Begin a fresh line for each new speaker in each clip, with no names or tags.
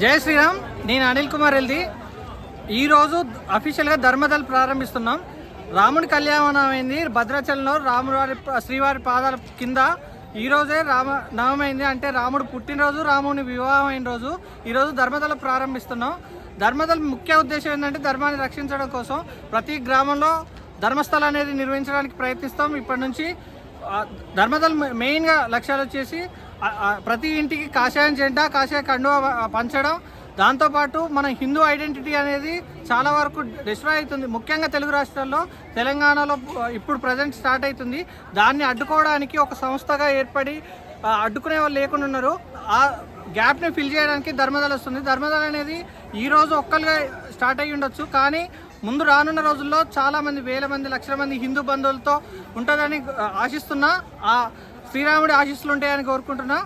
జై శ్రీరామ్. నేను అనిల్ కుమార్ ఎల్ది. ఈరోజు అఫీషియల్గా ధర్మదల్ ప్రారంభిస్తున్నాం. రాముడి కళ్యాణం అయింది భద్రాచలంలో శ్రీవారి పాదాల కింద. ఈరోజే నవమి అయింది, అంటే రాముడు పుట్టినరోజు, రాముని వివాహం అయిన రోజు. ఈరోజు ధర్మదల ప్రారంభిస్తున్నాం. ధర్మదల ముఖ్య ఉద్దేశం ఏంటంటే ధర్మాన్ని రక్షించడం కోసం ప్రతి గ్రామంలో ధర్మస్థలం అనేది నిర్వహించడానికి ప్రయత్నిస్తాం. ఇప్పటి నుంచి ధర్మదల మెయిన్గా లక్ష్యాలు వచ్చేసి ప్రతి ఇంటికి కాషాయం జెండా, కాషాయ కండువా పంచడం. దాంతోపాటు మన హిందూ ఐడెంటిటీ అనేది చాలా వరకు డిస్ట్రాయ్ అవుతుంది. ముఖ్యంగా తెలుగు రాష్ట్రాల్లో, తెలంగాణలో ఇప్పుడు ప్రజెంట్ స్టార్ట్ అవుతుంది. దాన్ని అడ్డుకోవడానికి ఒక సంస్థగా ఏర్పడి అడ్డుకునే వాళ్ళు లేకుండా ఉన్నారు. ఆ గ్యాప్ని ఫిల్ చేయడానికి ధర్మదల వస్తుంది. ధర్మదల అనేది ఈరోజు ఒక్కరుగా స్టార్ట్ అయ్యి ఉండొచ్చు, కానీ ముందు రానున్న రోజుల్లో చాలామంది, వేల మంది, లక్షల మంది హిందూ బంధువులతో ఉంటుందని ఆశిస్తున్నా. ఆ శ్రీరాముడి ఆశీస్సులు ఉంటాయని కోరుకుంటున్నా.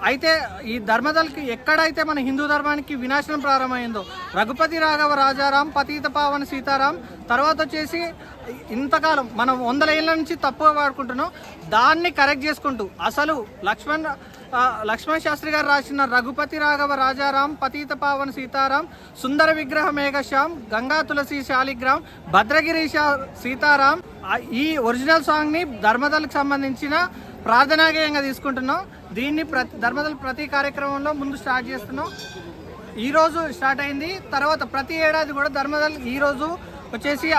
అయితే ఈ ధర్మదలకి ఎక్కడైతే మన హిందూ ధర్మానికి వినాశనం ప్రారంభమైందో, రఘుపతి రాఘవ రాజారాం పతిత పావన సీతారాం, తర్వాత వచ్చేసి ఇంతకాలం మనం 100 ఏళ్ళ నుంచి తప్పుగా వాడుకుంటున్నాం. దాన్ని కరెక్ట్ చేసుకుంటూ అసలు లక్ష్మణ్ శాస్త్రి గారు రాసిన రఘుపతి రాఘవ రాజారాం పతిత పావన సీతారాం, సుందర విగ్రహ మేఘశ్యాం, గంగా తులసి శాలిగ్రామ్, భద్రగిరి సీతారాం, ఈ ఒరిజినల్ సాంగ్ని ధర్మదలకు సంబంధించిన ప్రార్థనాగేయంగా తీసుకుంటున్నాం. దీన్ని ధర్మదల ప్రతి కార్యక్రమంలో ముందు స్టార్ట్ చేస్తున్నాం. ఈరోజు స్టార్ట్ అయింది. తర్వాత ప్రతి ఏడాది కూడా ధర్మదల్ ఈరోజు వచ్చేసి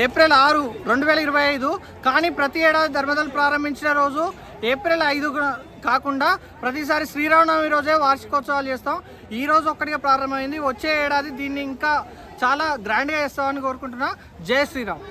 ఏప్రిల్ 6, 2025. కానీ ప్రతి ఏడాది ధర్మదల్ ప్రారంభించిన రోజు ఏప్రిల్ 5 కాకుండా ప్రతిసారి శ్రీరామనవమి రోజే వార్షికోత్సవాలు చేస్తాం. ఈ రోజు ఒక్కటిగా ప్రారంభమైంది. వచ్చే ఏడాది దీన్ని ఇంకా చాలా గ్రాండ్గా చేస్తామని కోరుకుంటున్నా. జై శ్రీరామ్.